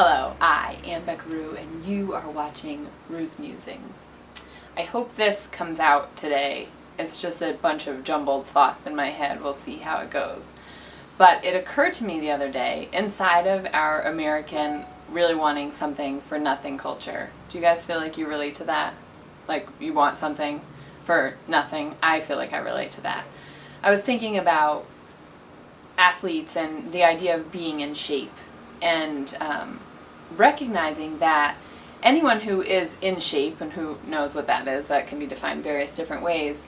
Hello, I am xxoo and you are watching Roo's Musings. I hope this comes out today. It's just a bunch of jumbled thoughts in my head. We'll see how it goes. But it occurred to me the other day, inside of our American really wanting something for nothing culture. Do you guys feel like you relate to that? Like you want something for nothing? I feel like I relate to that. I was thinking about athletes and the idea of being in shape and recognizing that anyone who is in shape, and who knows what that is, that can be defined various different ways,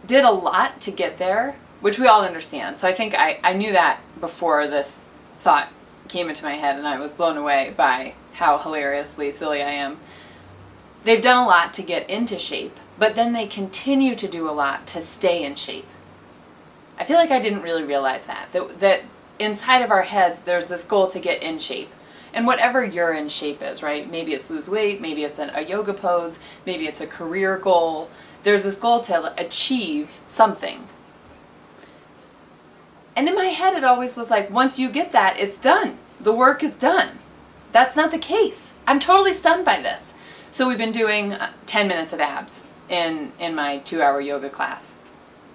did a lot to get there, which we all understand. So I think I knew that before this thought came into my head, and I was blown away by how hilariously silly I am. They've done a lot to get into shape, but then they continue to do a lot to stay in shape. I feel like I didn't really realize that inside of our heads there's this goal to get in shape. And whatever your in shape is, right? Maybe it's lose weight, maybe it's a yoga pose, maybe it's a career goal. There's this goal to achieve something. And in my head it always was like, once you get that, it's done. The work is done. That's not the case. I'm totally stunned by this. So we've been doing 10 minutes of abs in my 2-hour yoga class.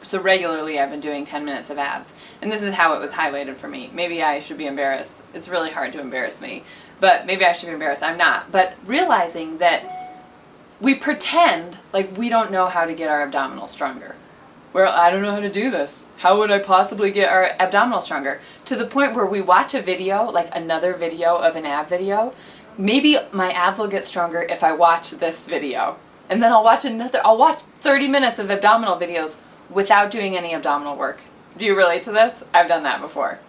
So regularly I've been doing 10 minutes of abs. And this is how it was highlighted for me. Maybe I should be embarrassed. It's really hard to embarrass me. But maybe I should be embarrassed. I'm not. But realizing that we pretend like we don't know how to get our abdominals stronger. Well, I don't know how to do this. How would I possibly get our abdominals stronger? To the point where we watch a video, like another video of an ab video. Maybe my abs will get stronger if I watch this video. And then I'll watch 30 minutes of abdominal videos without doing any abdominal work. Do you relate to this? I've done that before.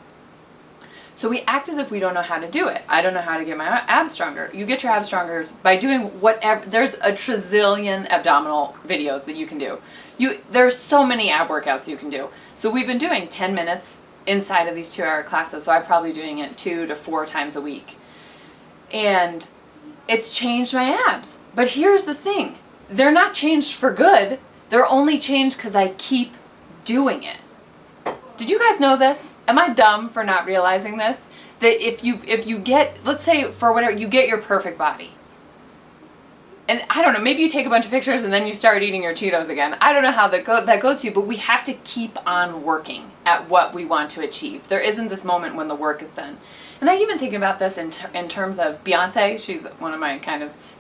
So we act as if we don't know how to do it. I don't know how to get my abs stronger. You get your abs stronger by doing whatever. There's a trazillion abdominal videos that you can do. There's so many ab workouts you can do. So we've been doing 10 minutes inside of these 2-hour classes, so I'm probably doing it 2 to 4 times a week. And it's changed my abs. But here's the thing. They're not changed for good. They're only changed because I keep doing it. Did you guys know this? Am I dumb for not realizing this? That if you get, let's say for whatever, you get your perfect body. And I don't know, maybe you take a bunch of pictures and then you start eating your Cheetos again. I don't know how that goes to you, but we have to keep on working at what we want to achieve. There isn't this moment when the work is done. And I even think about this in terms of Beyonce. She's one of my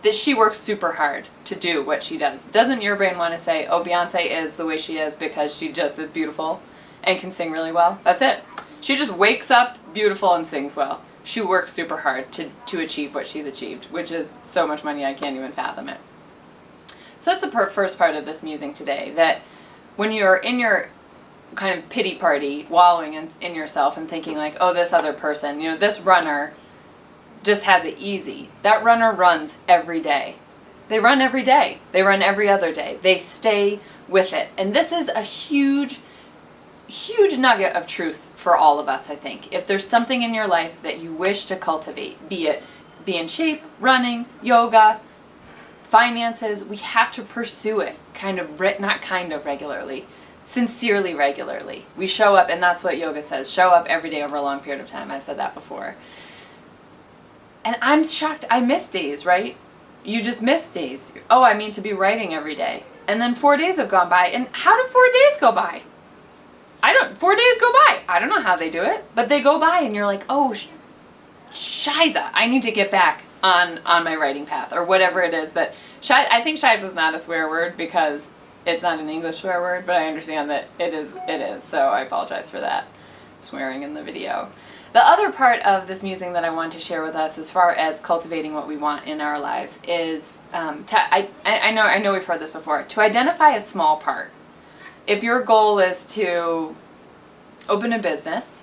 that she works super hard to do what she does. Doesn't your brain want to say, oh, Beyonce is the way she is because she just is beautiful and can sing really well? That's it. She just wakes up beautiful and sings well. She works super hard to achieve what she's achieved, which is so much money I can't even fathom it. So that's the first part of this musing today, that when you're in your kind of pity party, wallowing in yourself and thinking like, oh, this other person, this runner just has it easy. That runner runs every day. They run every day. They run every other day. They stay with it. And this is a huge nugget of truth for all of us, I think. If there's something in your life that you wish to cultivate, be it be in shape, running, yoga, finances, we have to pursue it regularly, sincerely regularly. We show up, and that's what yoga says, show up every day over a long period of time. I've said that before. And I'm shocked. I miss days, right? You just miss days. Oh, I mean to be writing every day. And then 4 days have gone by. And how did 4 days go by? 4 days go by. I don't know how they do it, but they go by and you're like, oh, shiza, I need to get back on my writing path, or whatever it is that, I think shiza is not a swear word because it's not an English swear word, but I understand that it is, so I apologize for that, swearing in the video. The other part of this musing that I want to share with us as far as cultivating what we want in our lives is, I know we've heard this before, to identify a small part. If your goal is to open a business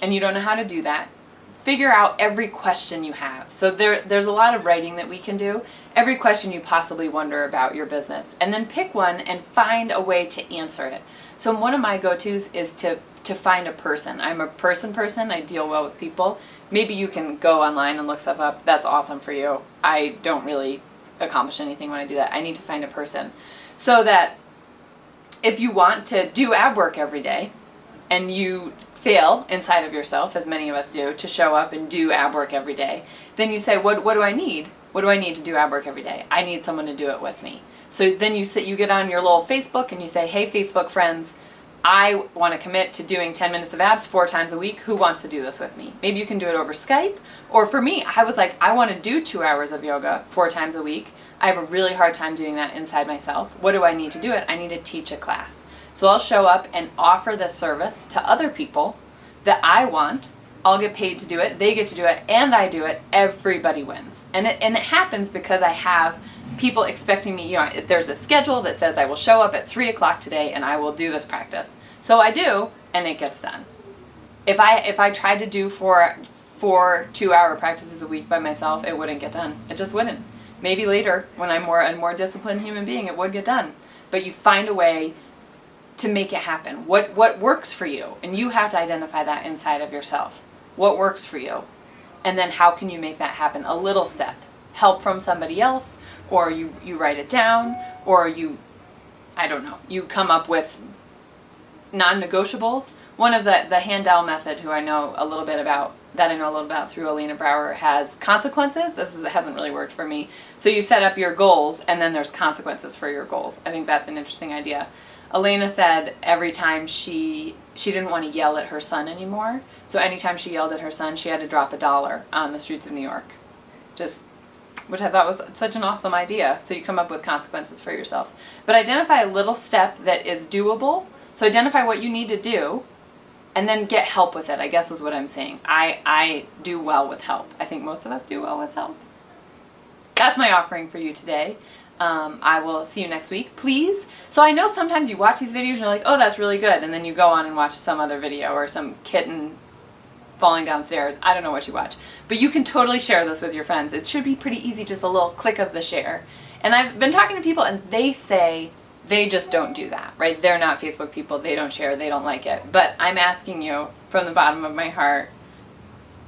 and you don't know how to do that, figure out every question you have. So there's a lot of writing that we can do. Every question you possibly wonder about your business. And then pick one and find a way to answer it. So one of my go-tos is to find a person. I'm a person. I deal well with people. Maybe you can go online and look stuff up. That's awesome for you. I don't really accomplish anything when I do that. I need to find a person. So that if you want to do ab work every day and you fail inside of yourself, as many of us do, to show up and do ab work every day, then you say, what do I need? What do I need to do ab work every day? I need someone to do it with me. So then you get on your little Facebook and you say, hey, Facebook friends, I want to commit to doing 10 minutes of abs 4 times a week. Who wants to do this with me? Maybe you can do it over Skype. Or for me, I was like, I want to do 2 hours of yoga 4 times a week. I have a really hard time doing that inside myself. What do I need to do it? I need to teach a class. So I'll show up and offer this service to other people that I want. I'll get paid to do it. They get to do it. And I do it. Everybody wins. And it happens because I have people expecting me, there's a schedule that says I will show up at 3 o'clock today and I will do this practice. So I do, and it gets done. If I tried to do 4 2-hour practices a week by myself, it wouldn't get done. It just wouldn't. Maybe later, when I'm a more disciplined human being, it would get done. But you find a way to make it happen. What works for you? And you have to identify that inside of yourself. What works for you? And then how can you make that happen? A little step. Help from somebody else, or you write it down, or you come up with non-negotiables. One of the Handel method, who I know a little bit about, through Alina Brower, has consequences. It hasn't really worked for me. So you set up your goals, and then there's consequences for your goals. I think that's an interesting idea. Elena said every time she didn't want to yell at her son anymore, so anytime she yelled at her son, she had to drop $1 on the streets of New York. Which I thought was such an awesome idea. So you come up with consequences for yourself. But identify a little step that is doable. So identify what you need to do, and then get help with it, I guess is what I'm saying. I do well with help. I think most of us do well with help. That's my offering for you today. I will see you next week, please. So I know sometimes you watch these videos and you're like, oh, that's really good. And then you go on and watch some other video or some kitten falling downstairs. I don't know what you watch. But you can totally share this with your friends. It should be pretty easy, just a little click of the share. And I've been talking to people and they say they just don't do that, right? They're not Facebook people. They don't share. They don't like it. But I'm asking you from the bottom of my heart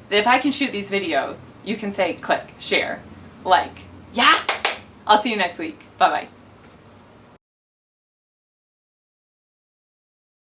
that if I can shoot these videos, you can say click, share, like. Yeah! I'll see you next week. Bye-bye.